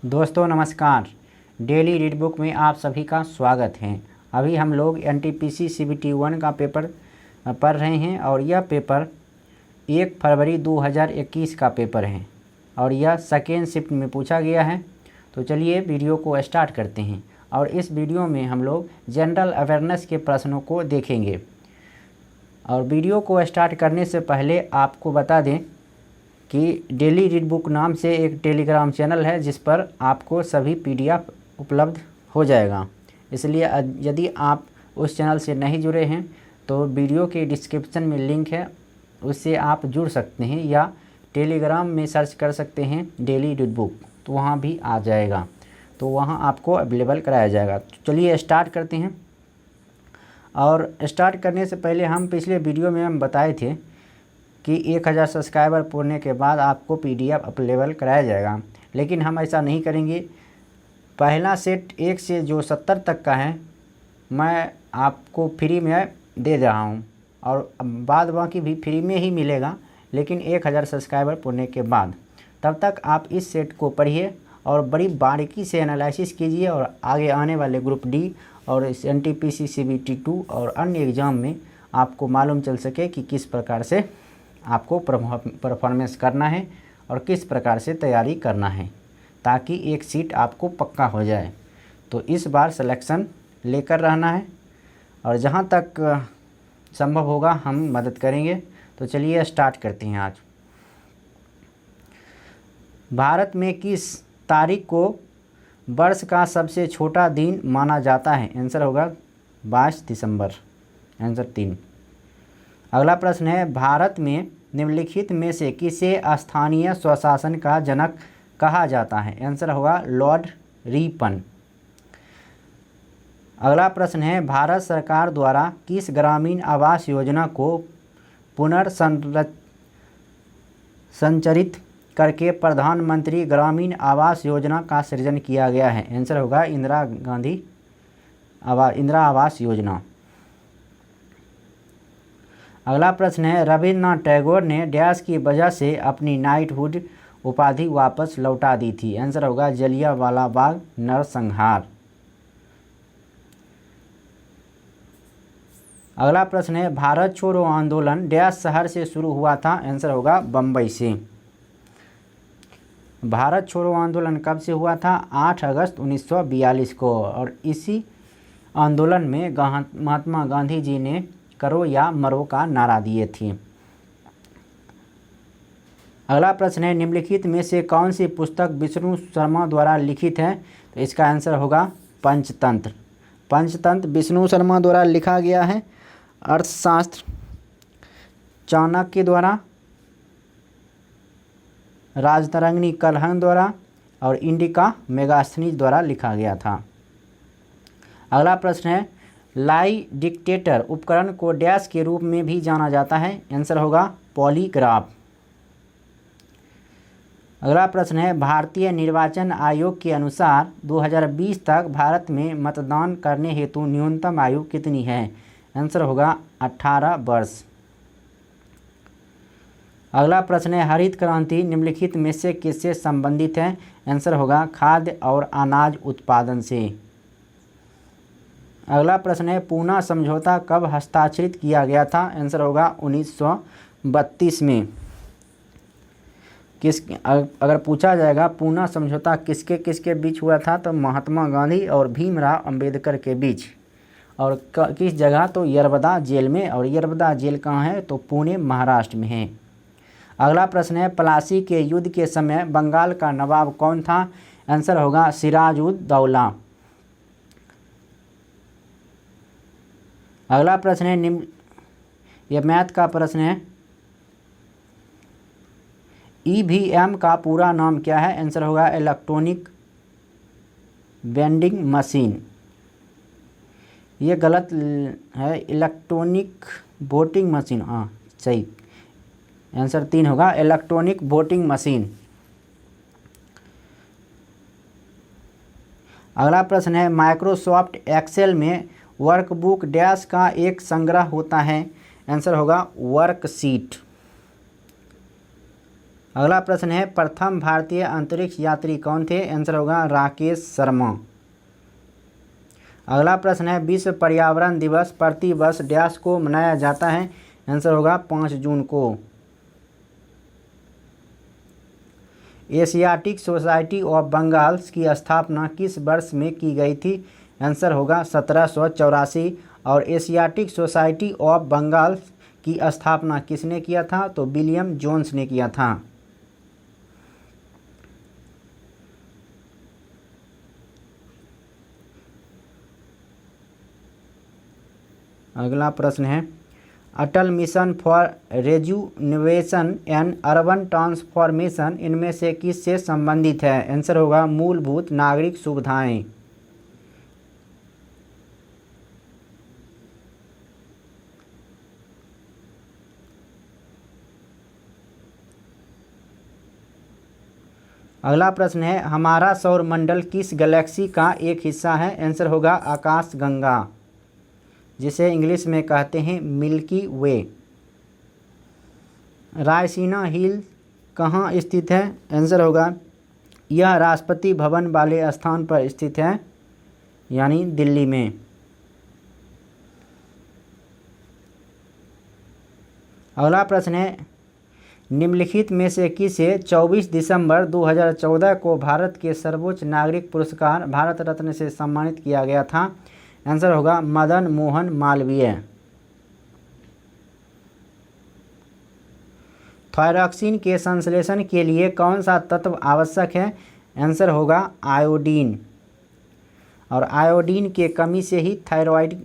दोस्तों नमस्कार। Daily read book में आप सभी का स्वागत है। अभी हम लोग एनटीपीसी सीबीटी 1 का पेपर पढ़ रहे हैं और यह पेपर 1 फरवरी 2021 का पेपर है और यह सेकेंड शिफ्ट में पूछा गया है। तो चलिए वीडियो को स्टार्ट करते हैं और इस वीडियो में हम लोग जनरल अवेयरनेस के प्रश्नों को देखेंगे। और वीडियो को स्टार्ट करने से पहले आपको बता दें कि डेली रीड बुक नाम से एक टेलीग्राम चैनल है जिस पर आपको सभी पीडीएफ उपलब्ध हो जाएगा। इसलिए यदि आप उस चैनल से नहीं जुड़े हैं तो वीडियो के डिस्क्रिप्शन में लिंक है, उससे आप जुड़ सकते हैं या टेलीग्राम में सर्च कर सकते हैं डेली रीड बुक, तो वहाँ भी आ जाएगा, तो वहाँ आपको अवेलेबल कराया जाएगा। तो चलिए स्टार्ट करते हैं। और स्टार्ट करने से पहले हम पिछले वीडियो में हम बताए थे कि 1000 सब्सक्राइबर पूरने के बाद आपको पीडीएफ अवेलेबल कराया जाएगा, लेकिन हम ऐसा नहीं करेंगे। पहला सेट 1 से जो 70 तक का है मैं आपको फ्री में दे रहा हूं और बाद बाकी भी फ्री में ही मिलेगा, लेकिन 1000 सब्सक्राइबर पूरने के बाद। तब तक आप इस सेट को पढ़िए और बड़ी बारीकी से एनालिसिस कीजिए और आगे आने वाले ग्रुप डी और एनटीपीसी सीबीटी 2 और अन्य एग्ज़ाम में आपको मालूम चल सके कि किस प्रकार से आपको परफॉर्मेंस करना है और किस प्रकार से तैयारी करना है, ताकि एक सीट आपको पक्का हो जाए। तो इस बार सिलेक्शन लेकर रहना है और जहां तक संभव होगा हम मदद करेंगे। तो चलिए स्टार्ट करते हैं। आज भारत में किस तारीख को वर्ष का सबसे छोटा दिन माना जाता है? आंसर होगा 22 दिसंबर, आंसर 3। अगला प्रश्न है, भारत में निम्नलिखित में से किसे स्थानीय स्वशासन का जनक कहा जाता है? आंसर होगा लॉर्ड रिपन। अगला प्रश्न है, भारत सरकार द्वारा किस ग्रामीण आवास योजना को पुनर्संरचित करके प्रधानमंत्री ग्रामीण आवास योजना का सृजन किया गया है? आंसर होगा इंदिरा आवास योजना। अगला प्रश्न है, रविन्द्रनाथ टैगोर ने डैश की वजह से अपनी नाइटहुड उपाधि वापस लौटा दी थी? आंसर होगा जलियांवाला बाग नरसंहार। अगला प्रश्न है, भारत छोड़ो आंदोलन डैश शहर से शुरू हुआ था? आंसर होगा बम्बई से। भारत छोड़ो आंदोलन कब से हुआ था? 8 अगस्त 1942 को। और इसी आंदोलन में महात्मा गांधी जी ने करो या मरो का नारा दिए थे। अगला प्रश्न है, निम्नलिखित में से कौन सी पुस्तक विष्णु शर्मा द्वारा लिखित है? तो इसका आंसर होगा पंचतंत्र। पंचतंत्र विष्णु शर्मा द्वारा लिखा गया है। अर्थशास्त्र चाणक्य द्वारा, राजतरंगिणी कलहन द्वारा और इंडिका मेगास्थनीज द्वारा लिखा गया था। अगला प्रश्न है, लाई डिटेक्टर उपकरण को डैश के रूप में भी जाना जाता है? आंसर होगा पॉलीग्राफ। अगला प्रश्न है, भारतीय निर्वाचन आयोग के अनुसार 2020 तक भारत में मतदान करने हेतु न्यूनतम आयु कितनी है? आंसर होगा 18 वर्ष। अगला प्रश्न है, हरित क्रांति निम्नलिखित में से किससे संबंधित है? आंसर होगा खाद्य और अनाज उत्पादन से। अगला प्रश्न है, पूना समझौता कब हस्ताक्षरित किया गया था? आंसर होगा 1932 में। अगर पूछा जाएगा पूना समझौता किसके किसके बीच हुआ था, तो महात्मा गांधी और भीमराव अंबेडकर के बीच। और किस जगह? तो यरबदा जेल में। और यरबदा जेल कहाँ है? तो पुणे महाराष्ट्र में है। अगला प्रश्न है, प्लासी के युद्ध के समय बंगाल का नवाब कौन था? आंसर होगा सिराजुद्दौला। अगला प्रश्न है, यह मैथ का प्रश्न है, ईवीएम का पूरा नाम क्या है? आंसर होगा इलेक्ट्रॉनिक वेंडिंग मशीन। ये गलत है, इलेक्ट्रॉनिक वोटिंग मशीन। हाँ सही, आंसर 3 होगा इलेक्ट्रॉनिक वोटिंग मशीन। अगला प्रश्न है, माइक्रोसॉफ्ट एक्सेल में वर्कबुक डैश का एक संग्रह होता है? आंसर होगा वर्कशीट। अगला प्रश्न है प्रथम भारतीय अंतरिक्ष यात्री कौन थे? आंसर होगा राकेश शर्मा। अगला प्रश्न है विश्व पर्यावरण दिवस प्रति वर्ष डैश को मनाया जाता है? आंसर होगा 5 जून को। एशियाटिक सोसाइटी ऑफ बंगाल की स्थापना किस वर्ष में की गई थी? आंसर होगा 1784। और एशियाटिक सोसाइटी ऑफ बंगाल की स्थापना किसने किया था? तो विलियम जोन्स ने किया था। अगला प्रश्न है Atal mission for rejuvenation and urban transformation इनमें से किससे संबंधित है? आंसर होगा मूलभूत नागरिक सुविधाएं। अगला प्रश्न है हमारा सौर मंडल किस गैलेक्सी का एक हिस्सा है? आंसर होगा आकाशगंगा, जिसे इंग्लिश में कहते हैं मिल्की वे। रायसीना हिल कहाँ स्थित है? आंसर होगा यह राष्ट्रपति भवन वाले स्थान पर स्थित है, यानी दिल्ली में। अगला प्रश्न है निम्नलिखित में से किसे 24 दिसंबर 2014 को भारत के सर्वोच्च नागरिक पुरस्कार भारत रत्न से सम्मानित किया गया था? आंसर होगा मदन मोहन मालवीय। थायरॉक्सिन के संश्लेषण के लिए कौन सा तत्व आवश्यक है? आंसर होगा आयोडीन। और आयोडीन के कमी से ही थायराइड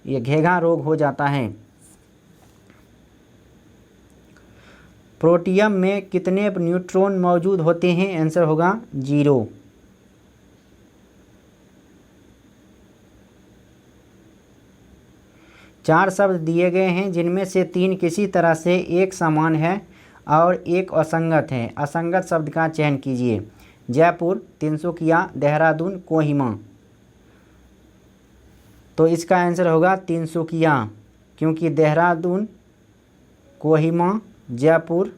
ये घेघा रोग हो जाता है। प्रोटियम में कितने न्यूट्रॉन मौजूद होते हैं? आंसर होगा 0। चार शब्द दिए गए हैं जिनमें से 3 किसी तरह से एक समान है और एक असंगत है। असंगत शब्द का चयन कीजिए। जयपुर, तिनसुकिया, देहरादून, कोहिमा। तो इसका आंसर होगा तिनसुकिया, क्योंकि देहरादून, कोहिमा, जयपुर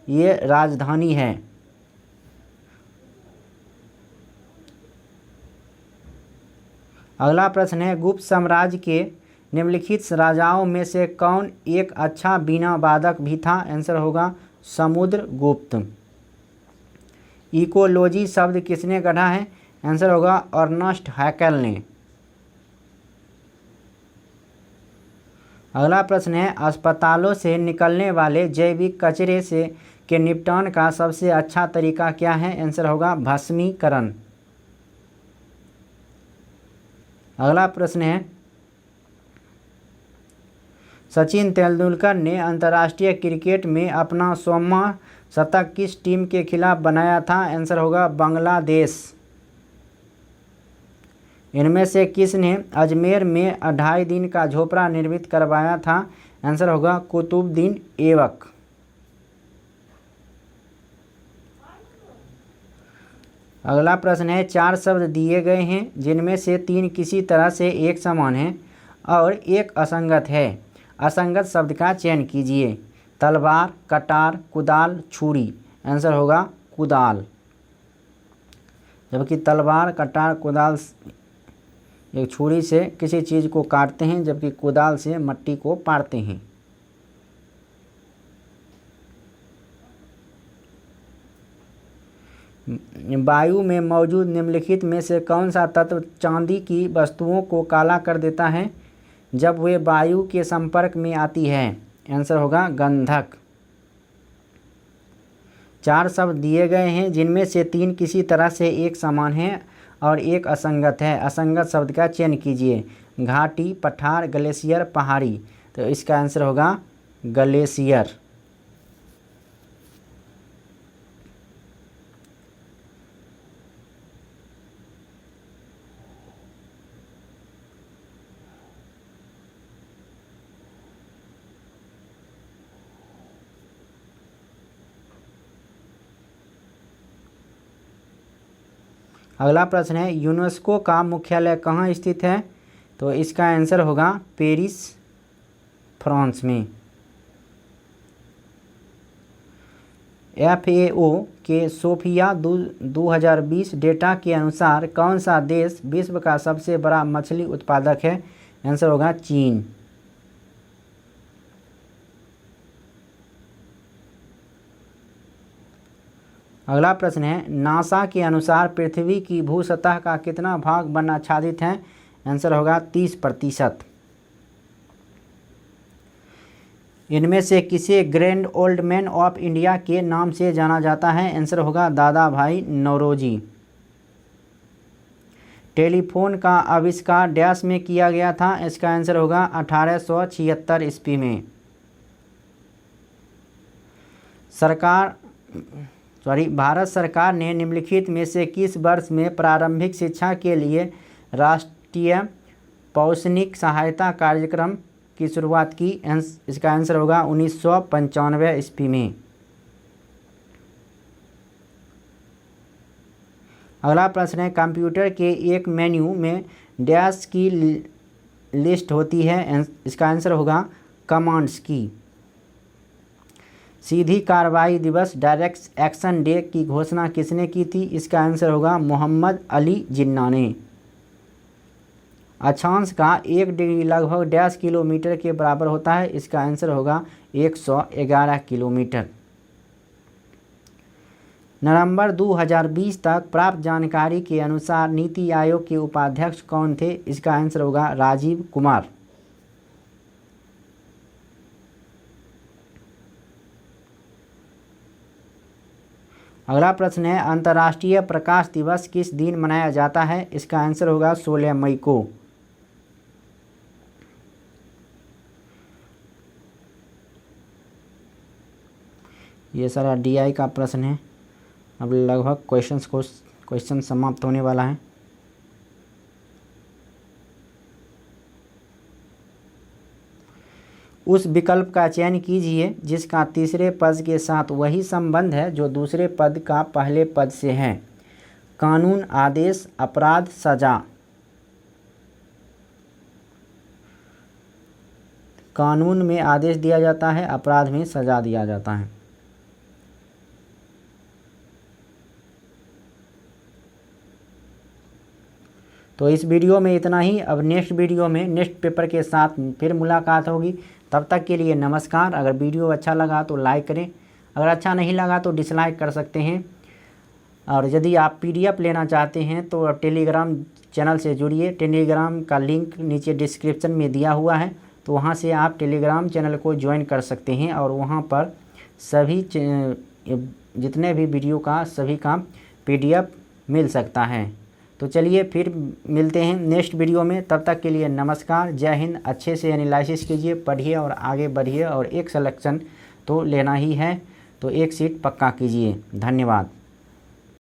ये राजधानी है। अगला प्रश्न है गुप्त साम्राज्य के निम्नलिखित राजाओं में से कौन एक अच्छा वीणा वादक भी था? आंसर होगा समुद्रगुप्त। इकोलॉजी शब्द किसने गढ़ा है? आंसर होगा अर्नस्ट हैकेल ने। अगला प्रश्न है अस्पतालों से निकलने वाले जैविक कचरे से के निपटान का सबसे अच्छा तरीका क्या है? आंसर होगा भस्मीकरण। अगला प्रश्न है सचिन तेंदुलकर ने अंतर्राष्ट्रीय क्रिकेट में अपना 100वां शतक किस टीम के खिलाफ बनाया था? आंसर होगा बांग्लादेश। इनमें से किसने अजमेर में 2.5 दिन का झोपड़ा निर्मित करवाया था? आंसर होगा कुतुबुद्दीन ऐबक। अगला प्रश्न है 4 शब्द दिए गए हैं जिनमें से 3 किसी तरह से एक समान हैं और एक असंगत है। असंगत शब्द का चयन कीजिए। तलवार, कटार, कुदाल, छुरी। आंसर होगा कुदाल। जबकि तलवार, कटार, कुदाल एक छुरी से किसी चीज़ को काटते हैं, जबकि कुदाल से मट्टी को पाड़ते हैं। वायु में मौजूद निम्नलिखित में से कौन सा तत्व चांदी की वस्तुओं को काला कर देता है जब वे वायु के संपर्क में आती है? आंसर होगा गंधक। 4 शब्द दिए गए हैं जिनमें से 3 किसी तरह से एक समान है और एक असंगत है। असंगत शब्द का चयन कीजिए। घाटी, पठार, ग्लेशियर, पहाड़ी। तो इसका आंसर होगा ग्लेशियर। अगला प्रश्न है यूनेस्को का मुख्यालय कहाँ स्थित है? तो इसका आंसर होगा पेरिस, फ्रांस में। FAO के सोफिया 2020 डेटा के अनुसार कौन सा देश विश्व का सबसे बड़ा मछली उत्पादक है? आंसर होगा चीन। अगला प्रश्न है, नासा के अनुसार पृथ्वी की भूसतह का कितना भाग वन आच्छादित है? आंसर होगा 30%। इनमें से किसे grand old man of India के नाम से जाना जाता है? आंसर होगा दादा भाई नौरोजी। टेलीफोन का आविष्कार डैश में किया गया था? इसका आंसर होगा 1876 ईस्वी में। भारत सरकार ने निम्नलिखित में से किस वर्ष में प्रारंभिक शिक्षा के लिए राष्ट्रीय शैक्षणिक सहायता कार्यक्रम की शुरुआत की? इसका आंसर होगा 1995 ईस्वी में। अगला प्रश्न है, कंप्यूटर के एक मेन्यू में डैश की लिस्ट होती है? इसका आंसर होगा कमांड्स की। सीधी कार्रवाई दिवस डायरेक्ट एक्शन डे की घोषणा किसने की थी? इसका आंसर होगा मोहम्मद अली जिन्ना ने। अक्षांश का 1 डिग्री लगभग डैश किलोमीटर के बराबर होता है? इसका आंसर होगा 111 किलोमीटर। नवंबर 2020 तक प्राप्त जानकारी के अनुसार नीति आयोग के उपाध्यक्ष कौन थे? इसका आंसर होगा राजीव कुमार। अगला प्रश्न है, अंतर्राष्ट्रीय प्रकाश दिवस किस दिन मनाया जाता है? इसका आंसर होगा 16 मई को। ये सारा DI का प्रश्न है। अब लगभग क्वेश्चन समाप्त होने वाला है। उस विकल्प का चयन कीजिए जिसका तीसरे पद के साथ वही संबंध है जो दूसरे पद का पहले पद से है। कानून, आदेश, अपराध, सजा। कानून में आदेश दिया जाता है, अपराध में सजा दिया जाता है। तो इस वीडियो में इतना ही। अब नेक्स्ट वीडियो में नेक्स्ट पेपर के साथ फिर मुलाकात होगी। तब तक के लिए नमस्कार। अगर वीडियो अच्छा लगा तो लाइक करें, अगर अच्छा नहीं लगा तो डिसलाइक कर सकते हैं। और यदि आप PDF लेना चाहते हैं तो आप टेलीग्राम चैनल से जुड़िए। टेलीग्राम का लिंक नीचे डिस्क्रिप्शन में दिया हुआ है, तो वहां से आप टेलीग्राम चैनल को ज्वाइन कर सकते हैं और वहां पर सभी जितने भी वीडियो का सभी का PDF मिल सकता है। तो चलिए फिर मिलते हैं नेक्स्ट वीडियो में। तब तक के लिए नमस्कार, जय हिंद। अच्छे से एनालिसिस कीजिए, पढ़िए और आगे बढ़िए। और एक सिलेक्शन तो लेना ही है, तो एक सीट पक्का कीजिए। धन्यवाद।